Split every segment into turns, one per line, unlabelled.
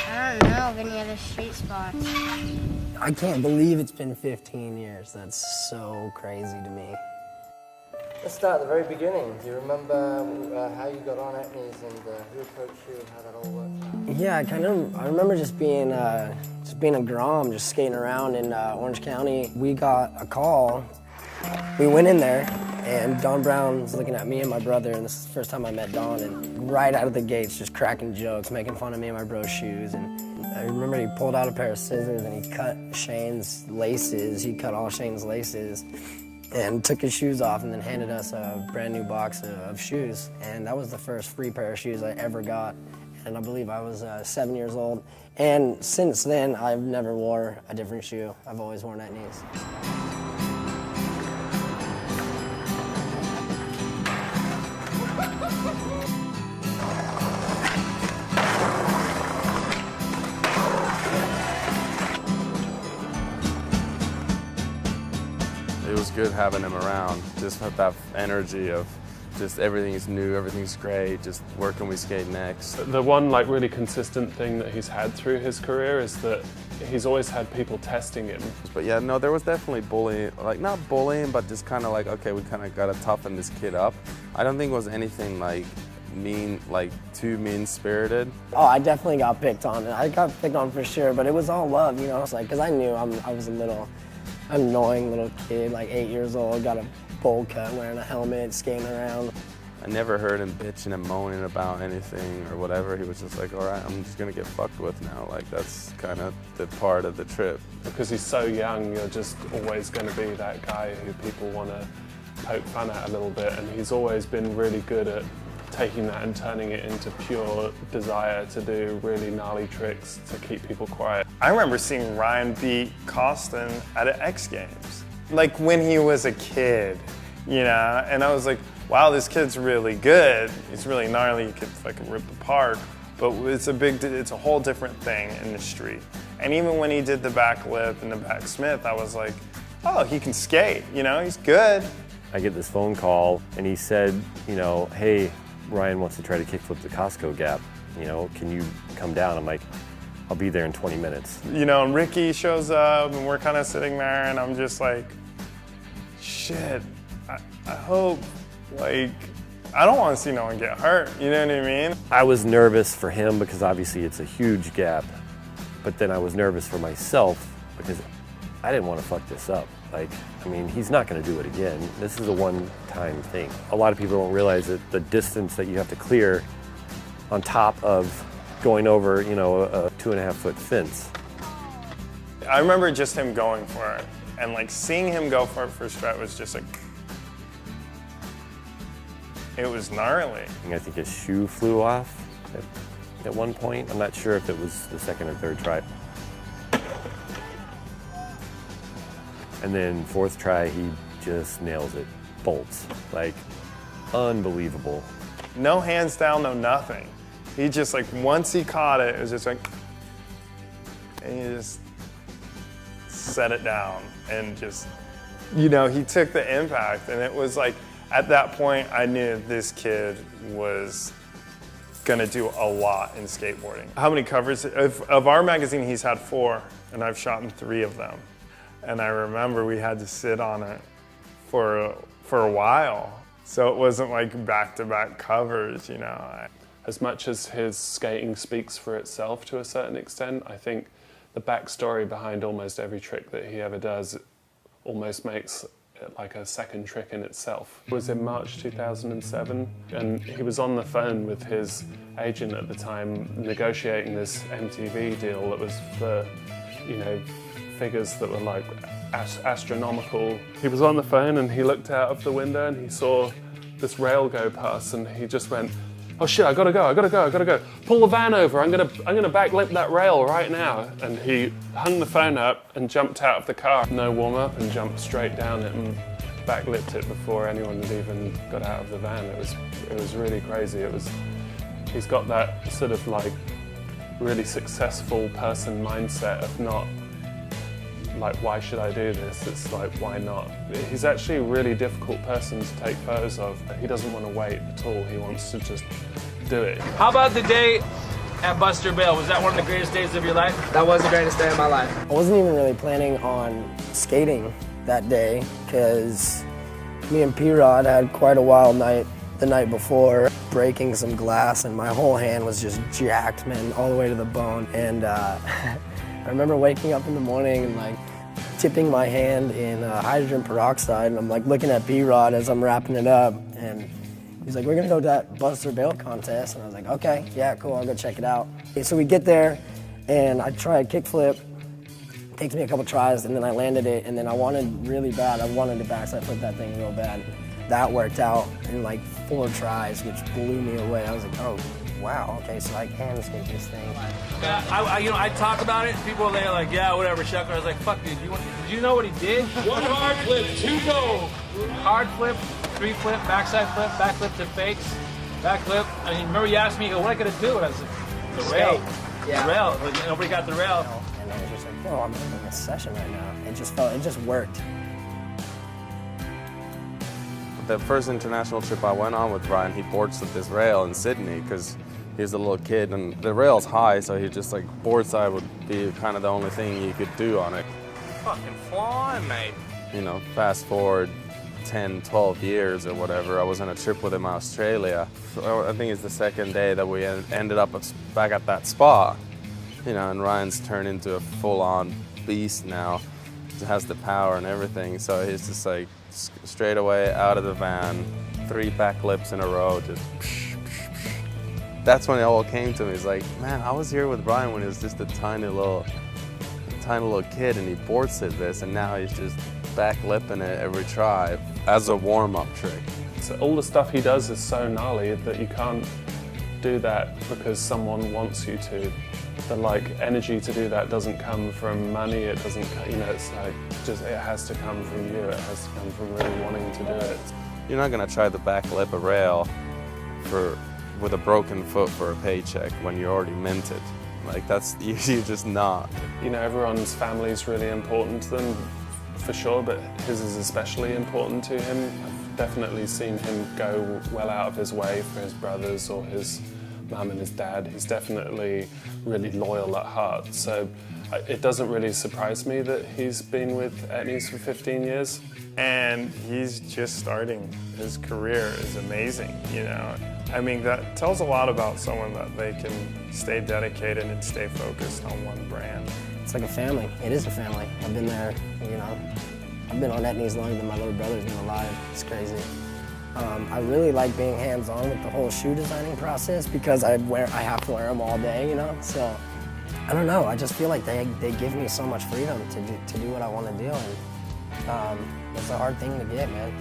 I don't know of any other street spots.
I can't believe it's been 15 years. That's so crazy to me. Let's start at the very beginning. Do you remember how you got on Etnies and who approached you and how that all worked? Yeah, I remember just being a Grom, just skating around in Orange County. We got a call. We went in there, and Don Brown was looking at me and my brother, and this is the first time I met Don, and right out of the gates, just cracking jokes, making fun of me and my bro's shoes. And I remember he pulled out a pair of scissors and he cut Shane's laces. He cut all Shane's laces and took his shoes off and then handed us a brand new box of shoes. And that was the first free pair of shoes I ever got. And I believe I was 7 years old. And since then, I've never wore a different shoe. I've always worn Etnies.
It was good having him around, just with that energy of just everything's new, everything's great, just where can we skate next.
The one really consistent thing that he's had through his career is that he's always had people testing him.
But yeah, no, there was definitely bullying, not bullying, but just kind of like, okay, we kind of got to toughen this kid up. I don't think it was anything mean, too mean-spirited.
Oh, I definitely got picked on. I got picked on for sure, but it was all love, you know? It's because I knew I was a little annoying little kid, 8 years old, got a bowl cut, wearing a helmet, skating around.
I never heard him bitching and moaning about anything or whatever. He was just like, all right, I'm just gonna get fucked with now. That's kind of the part of the trip.
Because he's so young, you're just always gonna be that guy who people wanna poke fun at a little bit, and he's always been really good at taking that and turning it into pure desire to do really gnarly tricks to keep people quiet.
I remember seeing Ryan beat Costin at an X Games, when he was a kid, and I was like, wow, this kid's really good. He's really gnarly, he could rip apart, but it's a whole different thing in the street. And even when he did the back lip and the back Smith, I was like, oh, he can skate, he's good.
I get this phone call and he said, hey, Ryan wants to try to kickflip the Costco gap. Can you come down? I'm like, I'll be there in 20 minutes.
And Ricky shows up and we're kind of sitting there and I'm just like, shit, I hope, I don't want to see no one get hurt, you know what I mean?
I was nervous for him because obviously it's a huge gap, but then I was nervous for myself because I didn't want to fuck this up. He's not going to do it again. This is a one-time thing. A lot of people don't realize that the distance that you have to clear on top of going over, a 2.5-foot fence.
I remember just him going for it, and seeing him go for it first try was just it was gnarly.
I think his shoe flew off at one point. I'm not sure if it was the second or third try. And then fourth try, he just nails it. Bolts. Unbelievable.
No hands down, no nothing. He just once he caught it, it was just and he just set it down and just, he took the impact. And it was at that point, I knew this kid was gonna do a lot in skateboarding. How many covers? Of our magazine, he's had 4, and I've shot in 3 of them. And I remember we had to sit on it for a while. So it wasn't back-to-back covers,
As much as his skating speaks for itself to a certain extent, I think the backstory behind almost every trick that he ever does almost makes it a second trick in itself. It was in March 2007, and he was on the phone with his agent at the time negotiating this MTV deal that was for, figures that were astronomical. He was on the phone and he looked out of the window and he saw this rail go past and he just went, oh shit, I gotta go. Pull the van over, I'm gonna backlip that rail right now. And he hung the phone up and jumped out of the car. No warm up and jumped straight down it and backlipped it before anyone had even got out of the van. It was really crazy. He's got that sort of really successful person mindset of not why should I do this? It's why not? He's actually a really difficult person to take photos of. He doesn't want to wait at all. He wants to just do it.
How about the day at Buster Bale. Was that one of the greatest days of your life?
That was the greatest day of my life. I wasn't even really planning on skating that day because me and P-Rod had quite a wild night the night before, breaking some glass, and my whole hand was just jacked, man, all the way to the bone. And I remember waking up in the morning and like tipping my hand in hydrogen peroxide, and I'm like looking at P-Rod as I'm wrapping it up, and he's like, we're gonna go to that Buster Bale contest. And I was like, okay, yeah, cool, I'll go check it out. And so we get there, and I try a kickflip. Takes me a couple tries, and then I landed it, and then I wanted really bad, I wanted to backside flip that thing real bad. That worked out in like 4 tries, which blew me away. I was like, oh, wow, okay, so I can skate this thing.
I talk about it, people are there like, yeah, whatever, Sheckler. I was like, fuck, dude, did you know what he did? 1 hard flip, 2 go. Hard flip, 3 flip, backside flip, back flip to fakes, back flip. I mean, remember you asked me, what I could do? And I was like, the rail.
Yeah.
The rail, like, nobody got the rail.
And I was just like, whoa, I'm in a session right now. It just worked.
The first international trip I went on with Ryan, he boardside this rail in Sydney because he was a little kid, and the rail's high, so he just like boardside would be kind of the only thing you could do on it.
Fucking flying, mate.
You know, fast forward 10, 12 years or whatever, I was on a trip with him in Australia. So I think it's the second day that we ended up back at that spot. You know, and Ryan's turned into a full-on beast now. He has the power and everything, so he's just like straight away out of the van, 3 backflips in a row, just psh, psh, psh. That's when it all came to me. It's like, man, I was here with Ryan when he was just a tiny little kid, and he boardsid this, and now he's just backflipping it every try as a warm-up trick.
So all the stuff he does is so gnarly that you can't do that because someone wants you to. The energy to do that doesn't come from money. It doesn't, it's like it has to come from you. It has to come from really wanting to do it.
You're not gonna try to backflip a rail with a broken foot for a paycheck when you're already minted. Like you're just not.
Everyone's family is really important to them, for sure, but his is especially important to him. I've definitely seen him go well out of his way for his brothers or his mum and his dad. He's definitely really loyal at heart. So it doesn't really surprise me that he's been with Etnies for 15 years.
And he's just starting. His career is amazing, I mean, that tells a lot about someone, that they can stay dedicated and stay focused on one brand.
It's like a family. It is a family. I've been there, I've been on Etnies longer than my little brother's been alive. It's crazy. I really like being hands-on with the whole shoe designing process because I have to wear them all day, So, I don't know. I just feel like they give me so much freedom to do what I want to do, and it's a hard thing to get, man.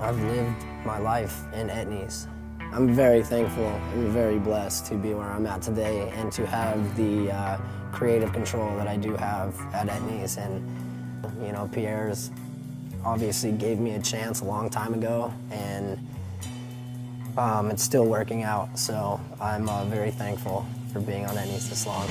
I've lived my life in Etnies. I'm very thankful and very blessed to be where I'm at today and to have the creative control that I do have at Etnies. And, Pierre's obviously gave me a chance a long time ago, and it's still working out. So I'm very thankful for being on Etnies this long.